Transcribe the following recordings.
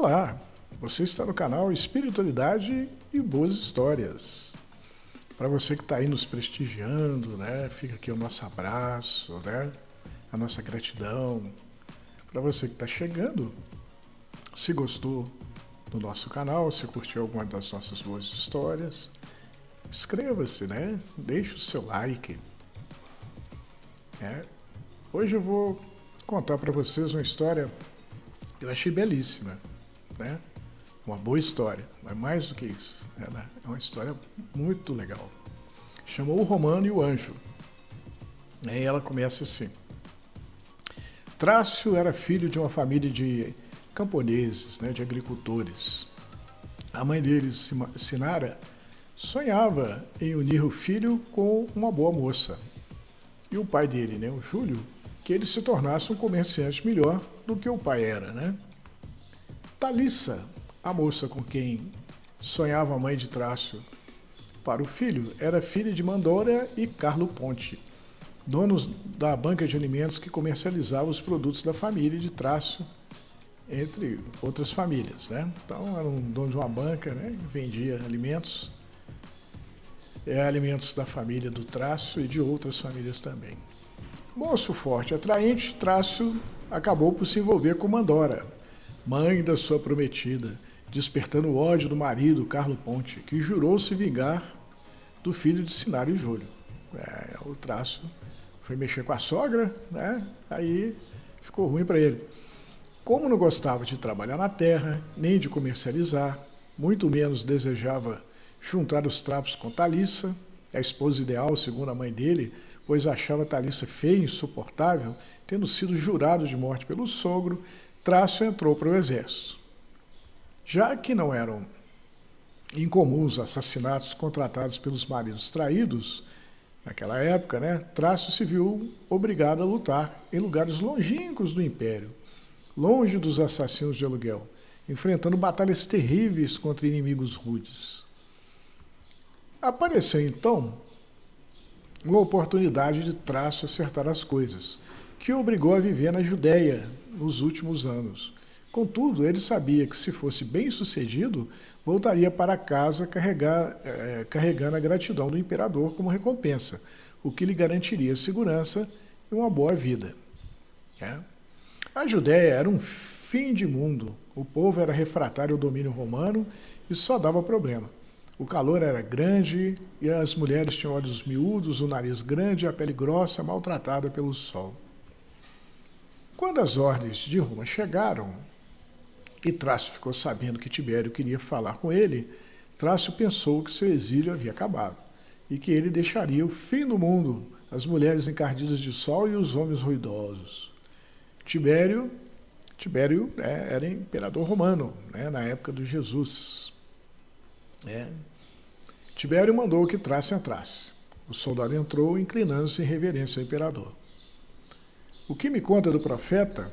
Olá, você está no canal Espiritualidade e Boas Histórias. Para você que está aí nos prestigiando, né? Fica aqui o nosso abraço, né? A nossa gratidão. Para você que está chegando, se gostou do nosso canal, se curtiu alguma das nossas boas histórias, inscreva-se, né? Deixe o seu like. Hoje eu vou contar para vocês uma história que eu achei belíssima, né? Uma boa história, mas mais do que isso, ela é uma história muito legal. Chamou O Romano e o Anjo. E ela começa assim. Trácio era filho de uma família de camponeses, né, de agricultores. A mãe dele, Sinara, sonhava em unir o filho com uma boa moça. E o pai dele, né, o Júlio, que ele se tornasse um comerciante melhor do que o pai era, né? Thalissa, a moça com quem sonhava a mãe de Trácio para o filho, era filha de Mandora e Carlo Ponte, donos da banca de alimentos que comercializava os produtos da família de Trácio, entre outras famílias, né? Então era um dono de uma banca, né? Vendia alimentos, alimentos da família do Trácio e de outras famílias também. Moço forte e atraente, Trácio acabou por se envolver com Mandora, mãe da sua prometida, despertando o ódio do marido, Carlo Ponte, que jurou se vingar do filho de Sinara e Júlio. O Trácio foi mexer com a sogra, né? Aí ficou ruim para ele. Como não gostava de trabalhar na terra, nem de comercializar, muito menos desejava juntar os trapos com Thalissa, a esposa ideal, segundo a mãe dele, pois achava Thalissa feia e insuportável, tendo sido jurado de morte pelo sogro, Trácio entrou para o exército. Já que não eram incomuns assassinatos contratados pelos maridos traídos, naquela época, né, Trácio se viu obrigado a lutar em lugares longínquos do Império, longe dos assassinos de aluguel, enfrentando batalhas terríveis contra inimigos rudes. Apareceu então uma oportunidade de Trácio acertar as coisas, que o obrigou a viver na Judéia nos últimos anos. Contudo, ele sabia que, se fosse bem-sucedido, voltaria para casa carregando a gratidão do imperador como recompensa, o que lhe garantiria segurança e uma boa vida. A Judéia era um fim de mundo. O povo era refratário ao domínio romano e só dava problema. O calor era grande e as mulheres tinham olhos miúdos, o nariz grande e a pele grossa, maltratada pelo sol. Quando as ordens de Roma chegaram e Trácio ficou sabendo que Tibério queria falar com ele, Trácio pensou que seu exílio havia acabado e que ele deixaria o fim do mundo, as mulheres encardidas de sol e os homens ruidosos. Tibério era imperador romano, né, na época de Jesus. Tibério mandou que Trácio entrasse. O soldado entrou, inclinando-se em reverência ao imperador. O que me conta do profeta?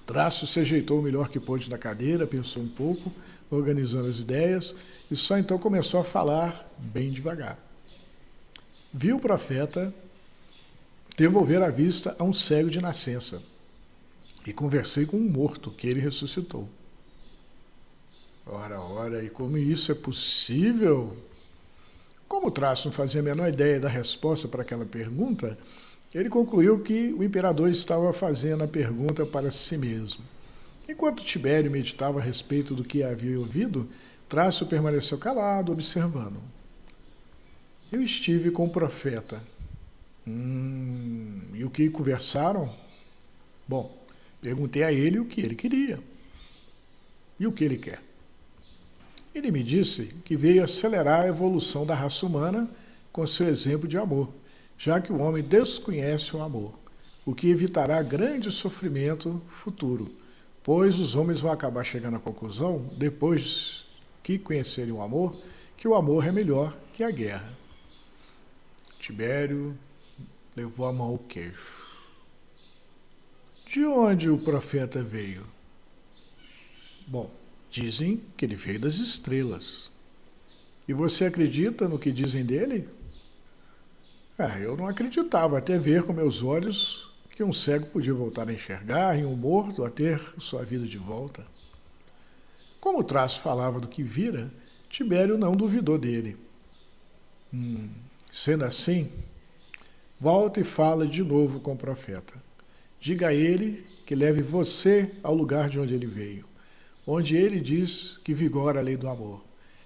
Trácio se ajeitou o melhor que pôde na cadeira, pensou um pouco, organizando as ideias, e só então começou a falar bem devagar. Vi o profeta devolver a vista a um cego de nascença, e conversei com um morto, que ele ressuscitou. Ora, e como isso é possível? Como Trácio não fazia a menor ideia da resposta para aquela pergunta, ele concluiu que o imperador estava fazendo a pergunta para si mesmo. Enquanto Tibério meditava a respeito do que havia ouvido, Trácio permaneceu calado, observando. Eu estive com o profeta. E o que conversaram? Bom, perguntei a ele o que ele queria. E o que ele quer? Ele me disse que veio acelerar a evolução da raça humana com seu exemplo de amor, já que o homem desconhece o amor, o que evitará grande sofrimento futuro, pois os homens vão acabar chegando à conclusão, depois que conhecerem o amor, que o amor é melhor que a guerra. Tibério levou a mão ao queixo. De onde o profeta veio? Bom, dizem que ele veio das estrelas. E você acredita no que dizem dele? Eu não acreditava até ver com meus olhos que um cego podia voltar a enxergar e um morto a ter sua vida de volta. Como Trácio falava do que vira, Tibério não duvidou dele. Sendo assim, volta e fala de novo com o profeta. Diga a ele que leve você ao lugar de onde ele veio, onde ele diz que vigora a lei do amor.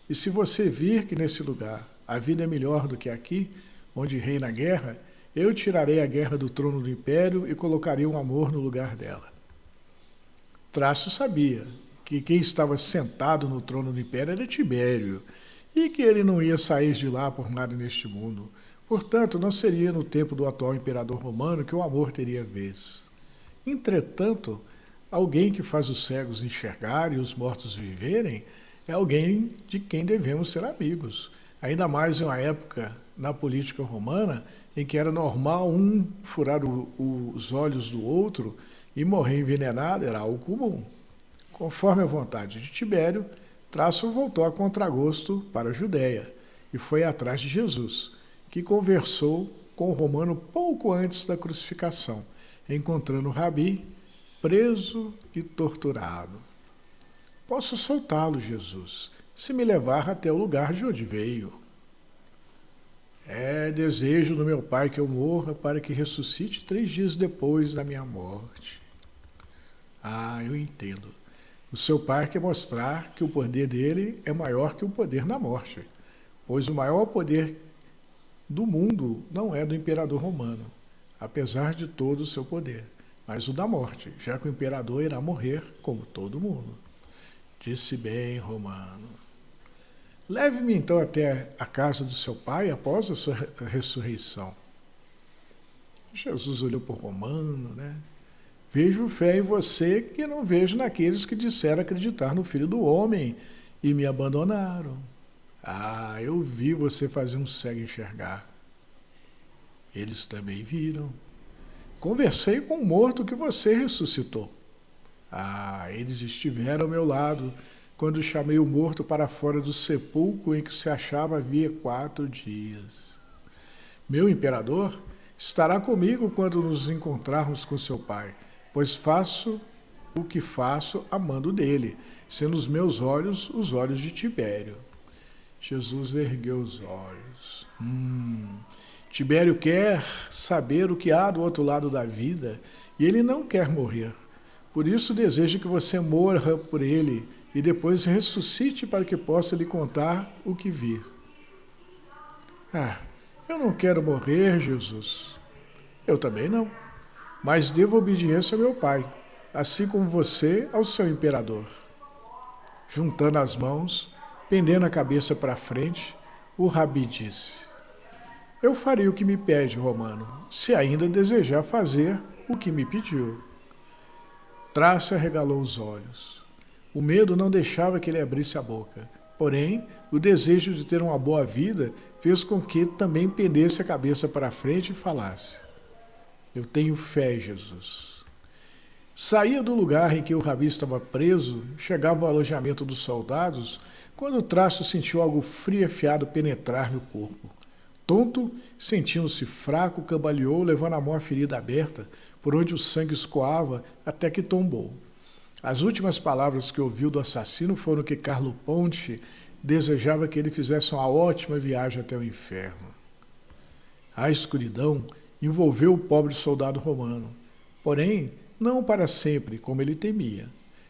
E se você vir que nesse lugar a vida é melhor do que aqui, onde reina a guerra, eu tirarei a guerra do trono do império e colocarei o amor no lugar dela. Trácio sabia que quem estava sentado no trono do império era Tibério, e que ele não ia sair de lá por nada neste mundo. Portanto, não seria no tempo do atual imperador romano que o amor teria vez. Entretanto, alguém que faz os cegos enxergarem e os mortos viverem é alguém de quem devemos ser amigos. Ainda mais em uma época na política romana em que era normal um furar os olhos do outro e morrer envenenado, era algo comum. Conforme a vontade de Tibério, Trácio voltou a contragosto para a Judéia e foi atrás de Jesus, que conversou com o romano pouco antes da crucificação, encontrando o Rabi preso e torturado. Posso soltá-lo, Jesus, se me levar até o lugar de onde veio. É desejo do meu Pai que eu morra para que ressuscite 3 dias depois da minha morte. Eu entendo. O seu pai quer mostrar que o poder dele é maior que o poder da morte, pois o maior poder do mundo não é do imperador romano, apesar de todo o seu poder, mas o da morte, já que o imperador irá morrer como todo mundo. Disse bem, Romano. Leve-me então até a casa do seu pai após a sua ressurreição. Jesus olhou para o Romano, né? Vejo fé em você que não vejo naqueles que disseram acreditar no Filho do Homem e me abandonaram. Eu vi você fazer um cego enxergar. Eles também viram. Conversei com o morto que você ressuscitou. Eles estiveram ao meu lado quando chamei o morto para fora do sepulcro em que se achava havia 4 dias. Meu imperador estará comigo quando nos encontrarmos com seu pai, pois faço o que faço amando dele, sendo os meus olhos os olhos de Tibério. Jesus ergueu os olhos. Tibério quer saber o que há do outro lado da vida e ele não quer morrer. Por isso deseja que você morra por ele e depois ressuscite para que possa lhe contar o que vir. Eu não quero morrer, Jesus. Eu também não. Mas devo obediência ao meu pai, assim como você ao seu imperador. Juntando as mãos, pendendo a cabeça para frente, o Rabi disse: Eu farei o que me pede, Romano, se ainda desejar fazer o que me pediu. Trácio arregalou os olhos. O medo não deixava que ele abrisse a boca. Porém, o desejo de ter uma boa vida fez com que também pendesse a cabeça para frente e falasse: Eu tenho fé, Jesus. Saía do lugar em que o Rabi estava preso, chegava ao alojamento dos soldados, quando Trácio sentiu algo frio e afiado penetrar no corpo. Tonto, sentindo-se fraco, cambaleou, levando a mão à ferida aberta, por onde o sangue escoava, até que tombou. As últimas palavras que ouviu do assassino foram que Carlo Ponte desejava que ele fizesse uma ótima viagem até o inferno. A escuridão envolveu o pobre soldado romano, porém, não para sempre, como ele temia.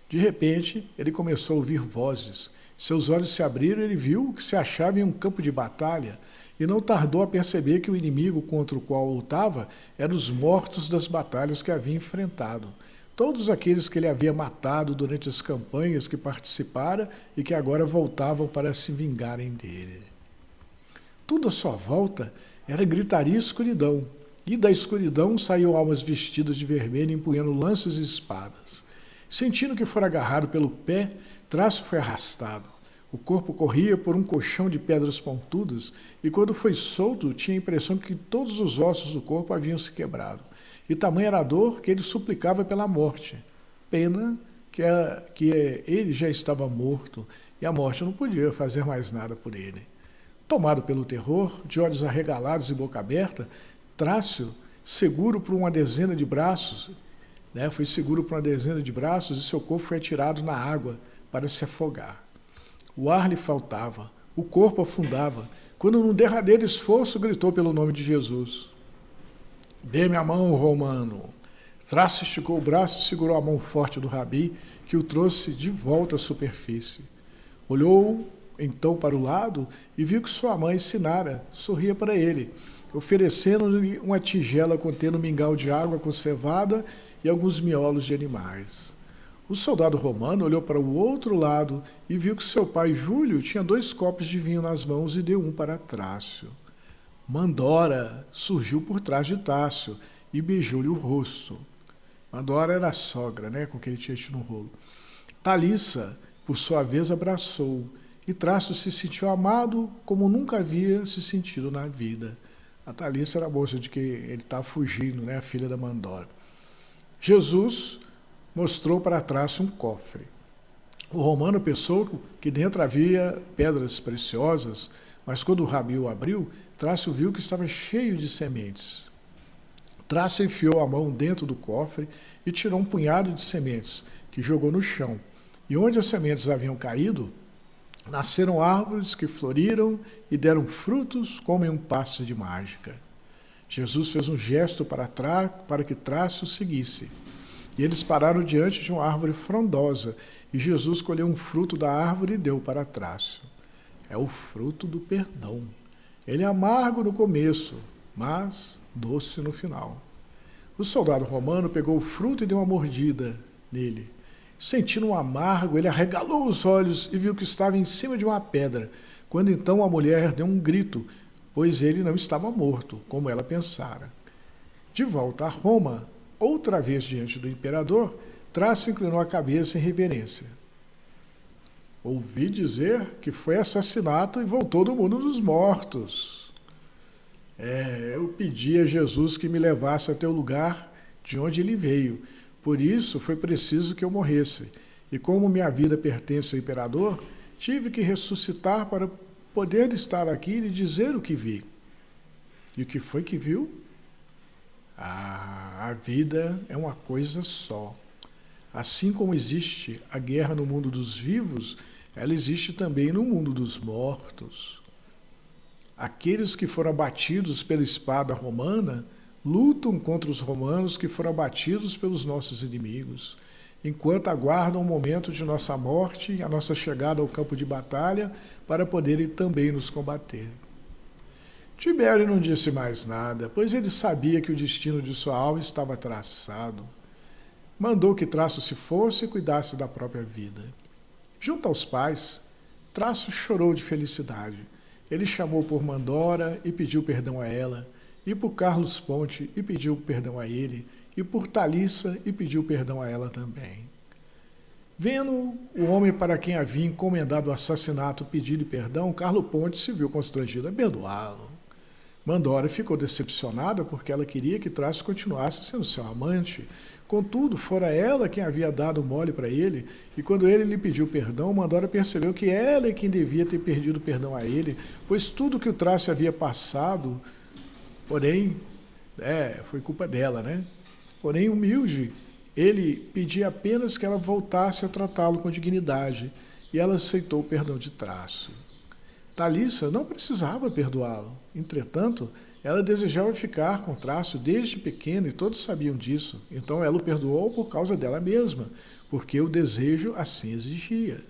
De repente, ele começou a ouvir vozes. Seus olhos se abriram e ele viu que se achava em um campo de batalha, e não tardou a perceber que o inimigo contra o qual lutava eram os mortos das batalhas que havia enfrentado. Todos aqueles que ele havia matado durante as campanhas que participara e que agora voltavam para se vingarem dele. Tudo à sua volta era gritaria e escuridão, e da escuridão saíam almas vestidas de vermelho empunhando lanças e espadas. Sentindo que fora agarrado pelo pé, Trácio foi arrastado. O corpo corria por um colchão de pedras pontudas e quando foi solto tinha a impressão que todos os ossos do corpo haviam se quebrado. E tamanha era a dor que ele suplicava pela morte. Pena que ele já estava morto e a morte não podia fazer mais nada por ele. Tomado pelo terror, de olhos arregalados e boca aberta, Trácio, seguro por uma dezena de braços, foi seguro por uma dezena de braços e seu corpo foi atirado na água para se afogar. O ar lhe faltava, o corpo afundava, quando num derradeiro esforço gritou pelo nome de Jesus. Dê-me a mão, romano. Trácio esticou o braço e segurou a mão forte do rabi, que o trouxe de volta à superfície. Olhou então para o lado e viu que sua mãe, Sinara, sorria para ele, oferecendo-lhe uma tigela contendo um mingau de água conservada e alguns miolos de animais. O soldado romano olhou para o outro lado e viu que seu pai, Júlio, tinha 2 copos de vinho nas mãos e deu um para Trácio. Mandora surgiu por trás de Tácio e beijou-lhe o rosto. Mandora era a sogra, né, com quem ele tinha tido um rolo. Talissa, por sua vez, abraçou, e Trácio se sentiu amado como nunca havia se sentido na vida. A Talissa era a moça de que ele estava fugindo, né, a filha da Mandora. Jesus mostrou para Trácio um cofre. O romano pensou que dentro havia pedras preciosas, mas quando o rabi o abriu, Trácio viu que estava cheio de sementes. Trácio enfiou a mão dentro do cofre e tirou um punhado de sementes, que jogou no chão. E onde as sementes haviam caído, nasceram árvores que floriram e deram frutos como em um passe de mágica. Jesus fez um gesto para que Trácio seguisse. E eles pararam diante de uma árvore frondosa, e Jesus colheu um fruto da árvore e deu para Trácio. É o fruto do perdão. Ele é amargo no começo, mas doce no final. O soldado romano pegou o fruto e deu uma mordida nele. Sentindo um amargo, ele arregalou os olhos e viu que estava em cima de uma pedra, quando então a mulher deu um grito, pois ele não estava morto, como ela pensara. De volta a Roma, outra vez diante do imperador, Trácio inclinou a cabeça em reverência. Ouvi dizer que foi assassinato e voltou do mundo dos mortos. Eu pedi a Jesus que me levasse até o lugar de onde ele veio. Por isso foi preciso que eu morresse. E como minha vida pertence ao imperador, tive que ressuscitar para poder estar aqui e lhe dizer o que vi. E o que foi que viu? A vida é uma coisa só. Assim como existe a guerra no mundo dos vivos, ela existe também no mundo dos mortos. Aqueles que foram abatidos pela espada romana lutam contra os romanos que foram abatidos pelos nossos inimigos, enquanto aguardam o momento de nossa morte e a nossa chegada ao campo de batalha para poderem também nos combater. Tibério não disse mais nada, pois ele sabia que o destino de sua alma estava traçado. Mandou que Trácio se fosse e cuidasse da própria vida. Junto aos pais, Trácio chorou de felicidade. Ele chamou por Mandora e pediu perdão a ela, e por Carlos Ponte e pediu perdão a ele, e por Talissa e pediu perdão a ela também. Vendo o homem para quem havia encomendado o assassinato pedir-lhe perdão, Carlos Ponte se viu constrangido a perdoá-lo. Mandora ficou decepcionada porque ela queria que Trácio continuasse sendo seu amante. Contudo, fora ela quem havia dado mole para ele, e quando ele lhe pediu perdão, Mandora percebeu que ela é quem devia ter pedido perdão a ele, pois tudo que o Trácio havia passado, porém, foi culpa dela, né? Porém, humilde, ele pedia apenas que ela voltasse a tratá-lo com dignidade, e ela aceitou o perdão de Trácio. Talissa não precisava perdoá-lo. Entretanto, ela desejava ficar com Trácio desde pequeno e todos sabiam disso. Então ela o perdoou por causa dela mesma, porque o desejo assim exigia.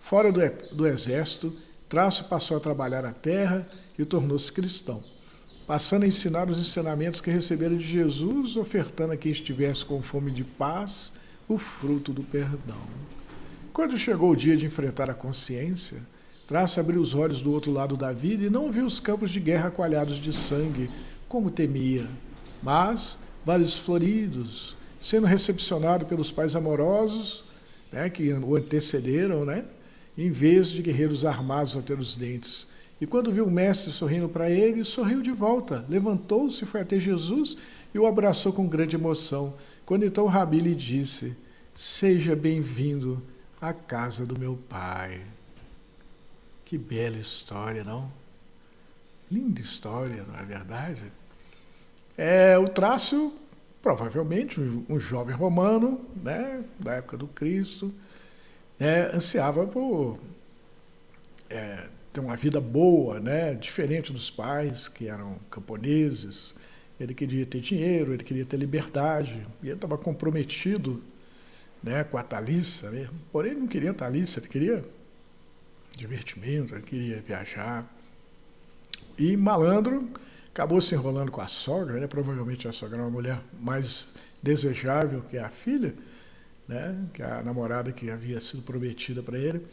Fora do exército, Trácio passou a trabalhar a terra e tornou-se cristão, passando a ensinar os ensinamentos que recebera de Jesus, ofertando a quem estivesse com fome de paz o fruto do perdão. Quando chegou o dia de enfrentar a consciência, Trácio abriu os olhos do outro lado da vida e não viu os campos de guerra coalhados de sangue, como temia, mas vales floridos, sendo recepcionado pelos pais amorosos, né, que o antecederam, né, em vez de guerreiros armados até os dentes. E quando viu o mestre sorrindo para ele, sorriu de volta, levantou-se, foi até Jesus e o abraçou com grande emoção. Quando então o rabi lhe disse: seja bem-vindo à casa do meu pai. Que bela história, não? Linda história, não é verdade? O Trácio, provavelmente um jovem romano, né, da época do Cristo, ansiava por ter uma vida boa, né, diferente dos pais, que eram camponeses. Ele queria ter dinheiro, ele queria ter liberdade, e ele estava comprometido, né, com a Thalissa mesmo. Porém, ele não queria Thalissa, ele queria divertimento, ele queria viajar. E malandro acabou se enrolando com a sogra, né? Provavelmente a sogra era uma mulher mais desejável que a filha, né? Que a namorada que havia sido prometida para ele.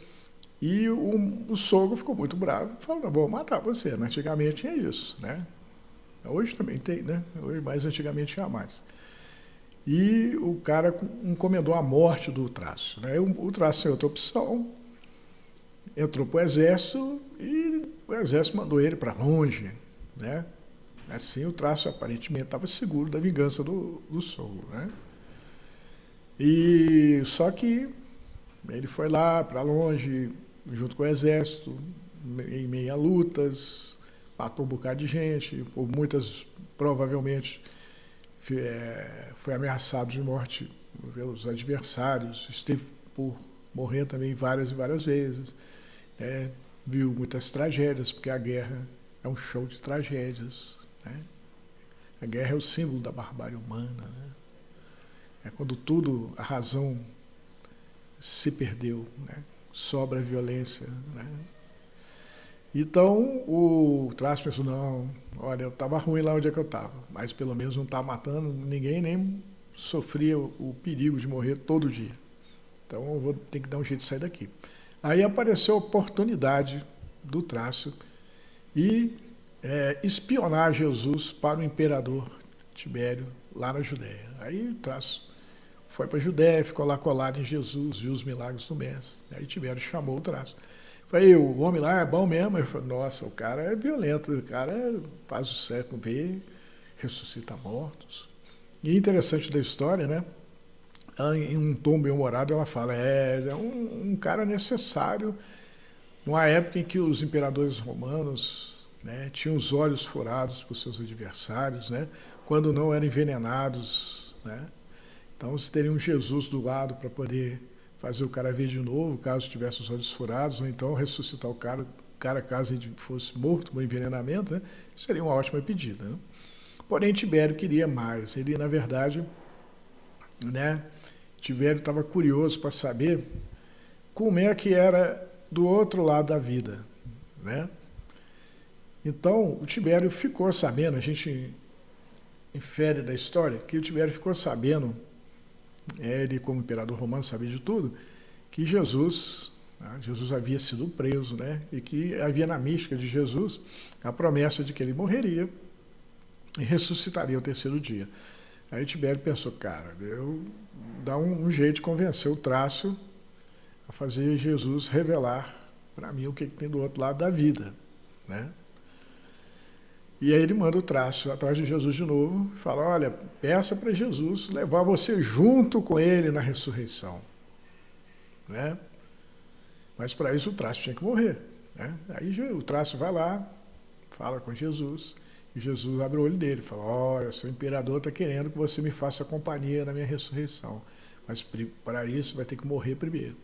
E o sogro ficou muito bravo, falou: vou matar você. Antigamente é isso, né? Hoje também tem, né? Hoje, mas antigamente tinha mais. E o cara encomendou a morte do Trácio, né? O Trácio, sem outra opção, entrou para o exército e o exército mandou ele para longe, né? Assim o Trácio aparentemente estava seguro da vingança do sogro, né? E só que ele foi lá para longe, junto com o exército, em meio a lutas, matou um bocado de gente, por muitas, provavelmente, foi ameaçado de morte pelos adversários, esteve por morrer também várias e várias vezes. Viu muitas tragédias, porque a guerra é um show de tragédias, né? A guerra é o símbolo da barbárie humana, né? É quando tudo, a razão se perdeu, né? Sobra a violência, né? Então o Trácio pensou: não, olha, eu estava ruim lá onde é que eu estava, mas pelo menos não estava matando ninguém, nem sofria o perigo de morrer todo dia. Então eu vou ter que dar um jeito de sair daqui. Aí apareceu a oportunidade do Trácio e espionar Jesus para o imperador Tibério lá na Judéia. Aí o Trácio foi para a Judéia, ficou lá colado em Jesus, viu os milagres do Mestre. Aí Tibério chamou o Trácio. Falei: o homem lá é bom mesmo? Ele falou: nossa, o cara é violento, o cara faz o cego ver, ressuscita mortos. E interessante da história, né? Em um tom bem-humorado, ela fala: é um cara necessário numa época em que os imperadores romanos, né, tinham os olhos furados por seus adversários, né, quando não eram envenenados, né? Então, você teria um Jesus do lado para poder fazer o cara ver de novo, caso tivesse os olhos furados, ou então ressuscitar o cara caso ele fosse morto por envenenamento, né? Seria uma ótima pedida, né? Porém, Tibério queria mais. Ele, na verdade, né, Tibério estava curioso para saber como é que era do outro lado da vida, né? Então, o Tibério ficou sabendo, a gente infere da história, que o Tibério ficou sabendo, ele como imperador romano sabia de tudo, que Jesus havia sido preso, né? E que havia na mística de Jesus a promessa de que ele morreria e ressuscitaria ao terceiro dia. Aí Tibério pensou: cara, eu dá um jeito de convencer o Trácio a fazer Jesus revelar para mim o que tem do outro lado da vida, né? E aí ele manda o Trácio atrás de Jesus de novo e fala: olha, peça para Jesus levar você junto com ele na ressurreição, né? Mas para isso o Trácio tinha que morrer, né? Aí o Trácio vai lá, fala com Jesus, e Jesus abre o olho dele e fala: olha, seu imperador está querendo que você me faça companhia na minha ressurreição, mas para isso vai ter que morrer primeiro.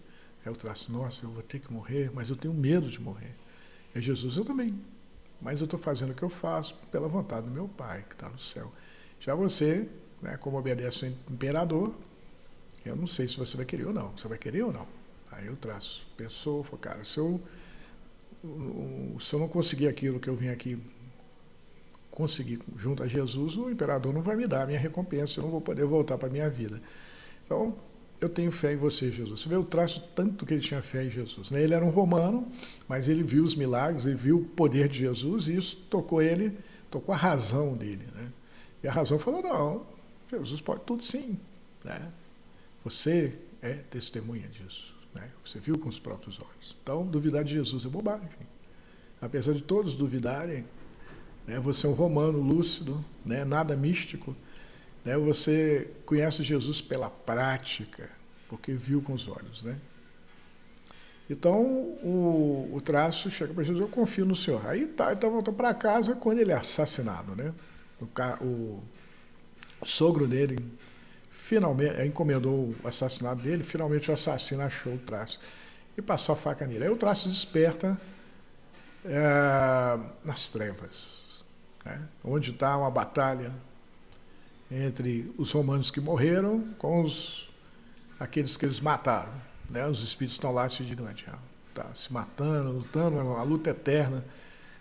Aí o Trácio: nossa, eu vou ter que morrer, mas eu tenho medo de morrer. E Jesus: eu também, mas eu estou fazendo o que eu faço pela vontade do meu Pai, que está no céu. Já você, né, como obedece ao imperador, eu não sei se você vai querer ou não. Você vai querer ou não? Aí o Trácio pensou, falou: cara, se eu não conseguir aquilo que eu vim aqui conseguir junto a Jesus, o imperador não vai me dar a minha recompensa, eu não vou poder voltar para a minha vida. Então, eu tenho fé em você, Jesus. Você vê o Trácio tanto que ele tinha fé em Jesus, né? Ele era um romano, mas ele viu os milagres, ele viu o poder de Jesus, e isso tocou a razão dele, né? E a razão falou: não, Jesus pode tudo sim, né? Você é testemunha disso, né? Você viu com os próprios olhos. Então, duvidar de Jesus é bobagem. Apesar de todos duvidarem, né, você é um romano lúcido, né, nada místico, né, você conhece Jesus pela prática, porque viu com os olhos, né? Então, o Trácio chega para Jesus: eu confio no Senhor. Aí então voltou para casa quando ele é assassinado, né? O sogro dele finalmente encomendou o assassinato dele, finalmente o assassino achou o Trácio e passou a faca nele. Aí o Trácio desperta nas trevas, né? Onde está uma batalha entre os romanos que morreram com aqueles que eles mataram, né? Os espíritos estão lá se dividindo, tá se matando, lutando, uma luta eterna,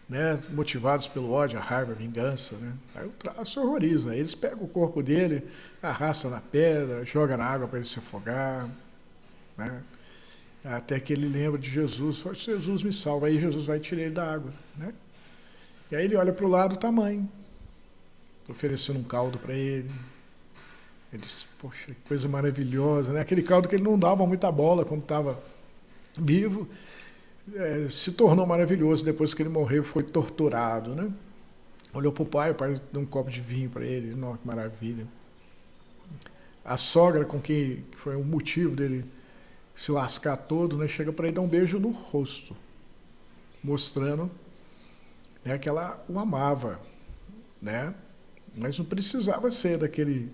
né? Motivados pelo ódio, a raiva, a vingança, né? Aí o Trácio horroriza, eles pegam o corpo dele, arrastam na pedra, jogam na água para ele se afogar, né? Até que ele lembra de Jesus, fala, Jesus me salva, aí Jesus vai tirar ele da água, né? E aí ele olha para o lado, está a mãe, oferecendo um caldo para ele. Ele diz, poxa, que coisa maravilhosa, né? Aquele caldo que ele não dava muita bola quando estava vivo, se tornou maravilhoso depois que ele morreu, foi torturado, né? Olhou para o pai deu um copo de vinho para ele, nossa, que maravilha. A sogra, com quem foi o motivo dele se lascar todo, né? Chega para ele dar um beijo no rosto, mostrando, né, que ela o amava, né? Mas não precisava ser daquele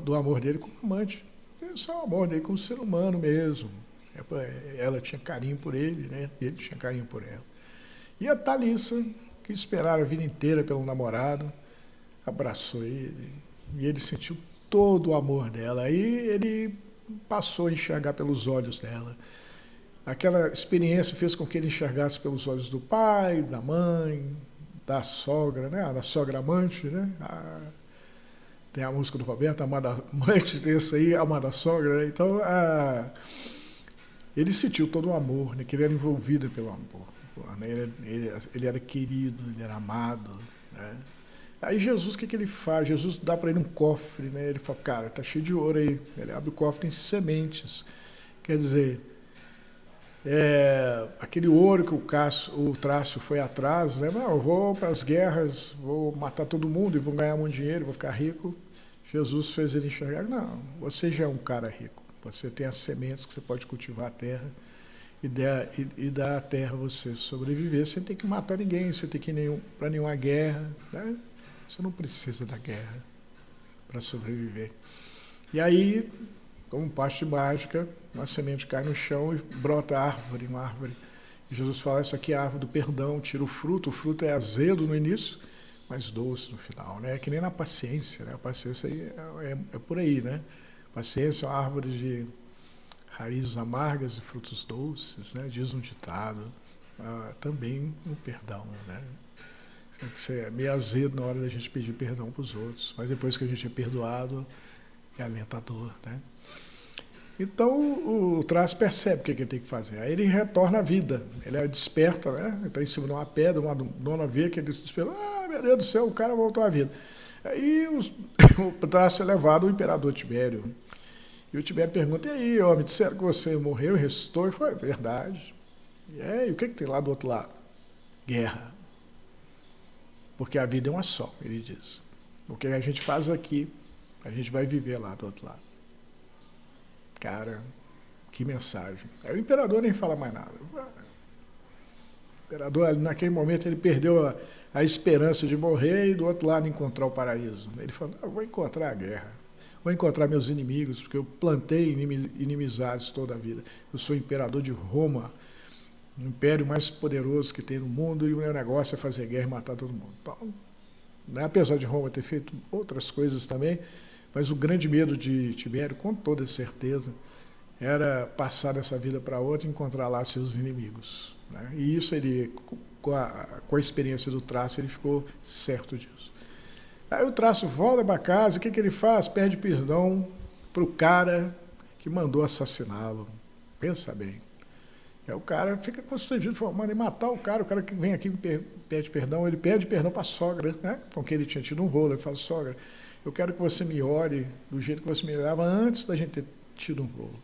do amor dele como amante. É só o amor dele como ser humano mesmo. Ela tinha carinho por ele, né? Ele tinha carinho por ela. E a Thalissa, que esperara a vida inteira pelo namorado, abraçou ele e ele sentiu todo o amor dela. Aí ele passou a enxergar pelos olhos dela. Aquela experiência fez com que ele enxergasse pelos olhos do pai, da mãe, da sogra, né? Da sogra amante, né? Tem a música do Roberto, Amada Amante, desse aí, Amada Sogra, né? Então, ele sentiu todo o amor, né? Que ele era envolvido pelo amor, né? Ele era querido, ele era amado, né? Aí Jesus, o que ele faz? Jesus dá para ele um cofre, né? Ele fala, cara, tá cheio de ouro aí. Ele abre o cofre, tem sementes. Quer dizer, aquele ouro que o Trácio foi atrás, né? Não, eu vou para as guerras, vou matar todo mundo e vou ganhar muito dinheiro, vou ficar rico. Jesus fez ele enxergar, não, você já é um cara rico. Você tem as sementes que você pode cultivar a terra e dar à terra você sobreviver. Você não tem que matar ninguém, você tem que ir para nenhuma guerra, né? Você não precisa da guerra para sobreviver. E aí, como parte mágica, uma semente cai no chão e brota uma árvore. E Jesus fala, isso aqui é a árvore do perdão, tira o fruto é azedo no início, mas doce no final, né? É que nem na paciência, né? A paciência é por aí, né? Paciência é uma árvore de raízes amargas e frutos doces, né? Diz um ditado. Também o perdão, né? É meio azedo na hora da gente pedir perdão para os outros, mas depois que a gente é perdoado, é alentador, né? Então o Trácio percebe o que ele tem que fazer. Aí ele retorna à vida, ele desperta, né? Ele está em cima de uma pedra, uma dona vê que ele desperta, meu Deus do céu, o cara voltou à vida. Aí o Trácio é levado ao imperador Tibério. E o Tibério pergunta, e aí, homem, disseram que você morreu e ressuscitou? E foi, verdade. E o que tem lá do outro lado? Guerra. Porque a vida é uma só, ele diz. O que a gente faz aqui, a gente vai viver lá do outro lado. Cara, que mensagem. Aí o imperador nem fala mais nada. O imperador, naquele momento, ele perdeu a esperança de morrer e do outro lado encontrar o paraíso. Ele falou, eu vou encontrar a guerra, vou encontrar meus inimigos, porque eu plantei inimizades toda a vida. Eu sou imperador de Roma, o império mais poderoso que tem no mundo, e o meu negócio é fazer guerra e matar todo mundo. Então, né, apesar de Roma ter feito outras coisas também, mas o grande medo de Tibério, com toda certeza, era passar dessa vida para outra e encontrar lá seus inimigos, né? E isso ele, com a experiência do Trácio, ele ficou certo disso. Aí o Trácio volta para casa, o que ele faz? Pede perdão para o cara que mandou assassiná-lo. Pensa bem. Aí o cara fica constrangido, fala, manda matar o cara que vem aqui me pede perdão, ele pede perdão para a sogra, né? Com quem ele tinha tido um rolo, ele fala, sogra, eu quero que você me ore do jeito que você me olhava antes da gente ter tido um rolo.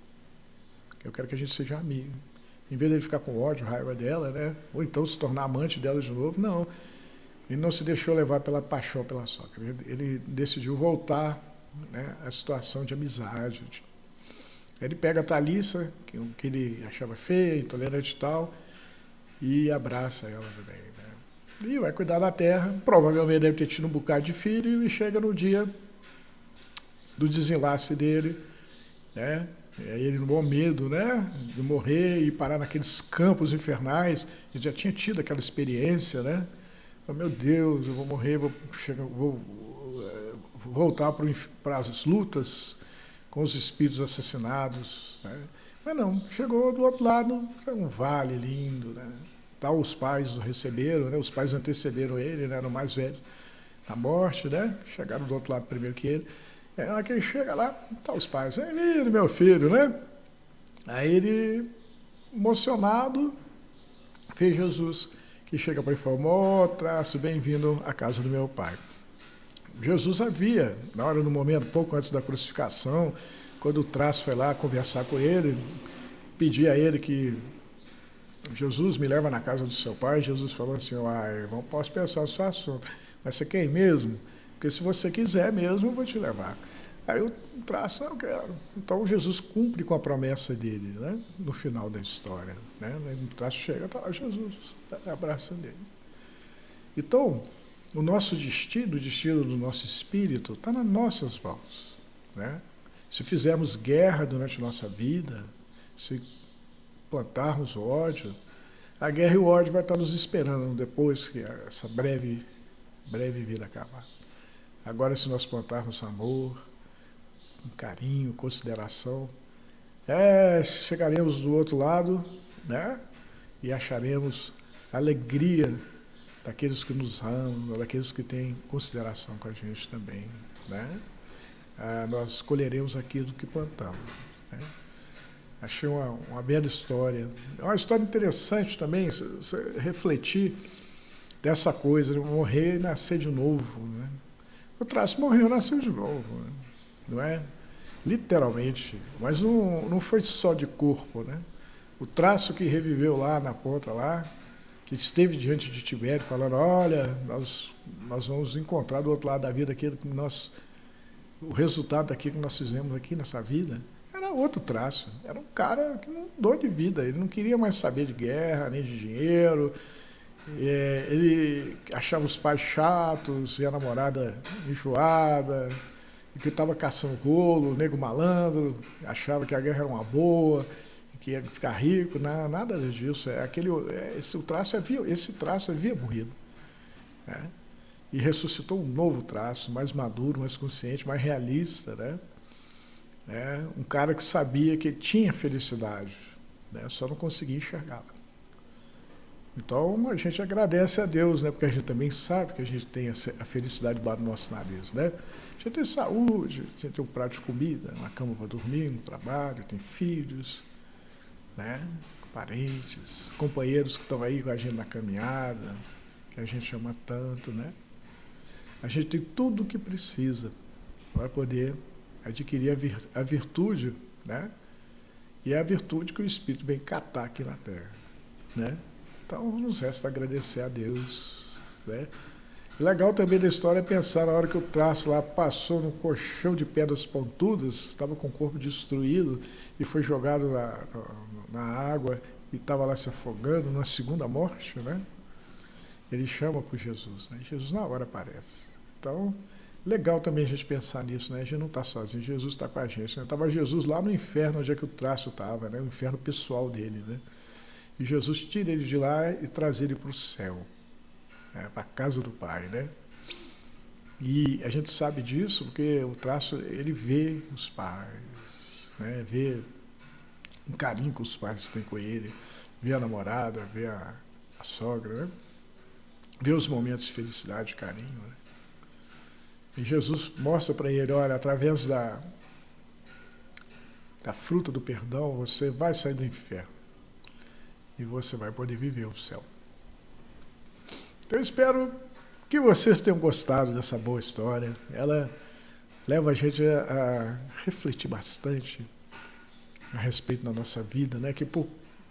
Eu quero que a gente seja amigo. Em vez de ele ficar com ódio, raiva dela, né? Ou então se tornar amante dela de novo, não. Ele não se deixou levar pela paixão pela sogra. Ele decidiu voltar, né, à situação de amizade. Ele pega a Thalissa, que ele achava feia, intolerante e tal, e abraça ela também, né? E vai cuidar da terra. Provavelmente deve ter tido um bocado de filho e chega no dia do desenlace dele, né? Ele no bom medo, né, de morrer e parar naqueles campos infernais. Ele já tinha tido aquela experiência, né? Meu Deus, eu vou morrer, vou voltar para as lutas com os espíritos assassinados, né? Mas não, chegou do outro lado, foi um vale lindo, né? Tal os pais o receberam, né? Os pais antecederam ele, né? Eram mais velhos na morte, né? Chegaram do outro lado primeiro que ele. Na hora que ele chega lá, tá os pais, é lindo, meu filho, né? Aí ele, emocionado, fez Jesus, que chega para ele e fala, ó, traço, bem-vindo à casa do meu pai. Jesus havia, na hora, no momento, pouco antes da crucificação, quando o traço foi lá conversar com ele, pedir a ele que Jesus me leva na casa do seu pai, Jesus falou assim, irmão, posso pensar no seu assunto, mas você quer ir mesmo? Porque se você quiser mesmo, eu vou te levar. Aí o traço, não, eu quero. Então Jesus cumpre com a promessa dele, né? No final da história. Né? O traço chega, está lá Jesus, abraça dele. Então, o nosso destino, o destino do nosso espírito, está nas nossas mãos. Né? Se fizermos guerra durante a nossa vida, se plantarmos o ódio, a guerra e o ódio vai estar nos esperando depois que essa breve vida acabar. Agora, se nós plantarmos amor, carinho, consideração, chegaremos do outro lado, né? E acharemos alegria daqueles que nos amam, daqueles que têm consideração com a gente também, né? Nós colheremos aquilo que plantamos, né? Achei uma bela história. É uma história interessante também, refletir dessa coisa, de morrer e nascer de novo, né? O traço morreu e nasceu de novo, né? Não é? Literalmente, mas não foi só de corpo, né? O traço que reviveu lá na ponta lá, que esteve diante de Tibério falando, olha, nós vamos encontrar do outro lado da vida aquilo que o resultado daquilo que nós fizemos aqui nessa vida, era outro traço. Era um cara que não mudou de vida, ele não queria mais saber de guerra, nem de dinheiro, ele achava os pais chatos e a namorada enjoada, que estava caçando golo, nego malandro, achava que a guerra era uma boa, que ia ficar rico, nada disso. Esse traço havia morrido. Né? E ressuscitou um novo traço, mais maduro, mais consciente, mais realista. Né? Um cara que sabia que tinha felicidade, né? Só não conseguia enxergá-la. Então, a gente agradece a Deus, né? Porque a gente também sabe que a gente tem a felicidade debaixo do nosso nariz. Né? A gente tem saúde, a gente tem um prato de comida, uma cama para dormir, um trabalho, tem filhos, né? Parentes, companheiros que estão aí com a gente na caminhada, que a gente ama tanto. Né? A gente tem tudo o que precisa para poder adquirir a virtude, né? E é a virtude que o Espírito vem catar aqui na Terra. Né? Então, nos resta agradecer a Deus. Né? Legal também da história é pensar na hora que o traço lá passou num colchão de pedras pontudas, estava com o corpo destruído e foi jogado na água e estava lá se afogando, numa segunda morte. Né? Ele chama por Jesus. Né? Jesus na hora aparece. Então, legal também a gente pensar nisso. Né? A gente não está sozinho, Jesus está com a gente. Estava Jesus lá no inferno, onde é que o traço estava, né? O inferno pessoal dele. Né? E Jesus tira ele de lá e traz ele para o céu, né, para a casa do Pai. Né? E a gente sabe disso porque o traço, ele vê os pais, né, vê um carinho que os pais têm com ele, vê a namorada, vê a sogra, né? Vê os momentos de felicidade, de carinho. Né? E Jesus mostra para ele, olha, através da fruta do perdão, você vai sair do inferno. E você vai poder viver o céu. Então eu espero que vocês tenham gostado dessa boa história. Ela leva a gente a refletir bastante a respeito da nossa vida, né? Que por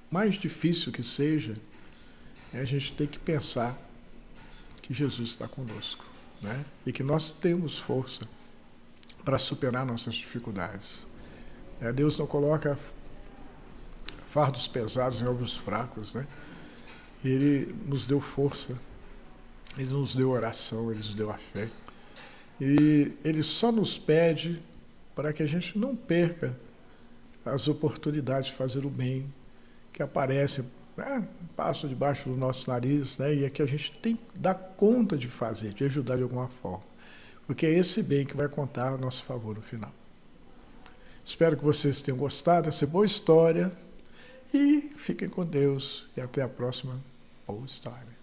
mais difícil que seja, a gente tem que pensar que Jesus está conosco, né? E que nós temos força para superar nossas dificuldades. Deus não coloca fardos pesados em ombros fracos, né? Ele nos deu força, ele nos deu oração, ele nos deu a fé. E ele só nos pede para que a gente não perca as oportunidades de fazer o bem que aparecem, passam debaixo do nosso nariz, né? E é que a gente tem que dar conta de fazer, de ajudar de alguma forma. Porque é esse bem que vai contar a nosso favor no final. Espero que vocês tenham gostado dessa boa história e fiquem com Deus e até a próxima boa história.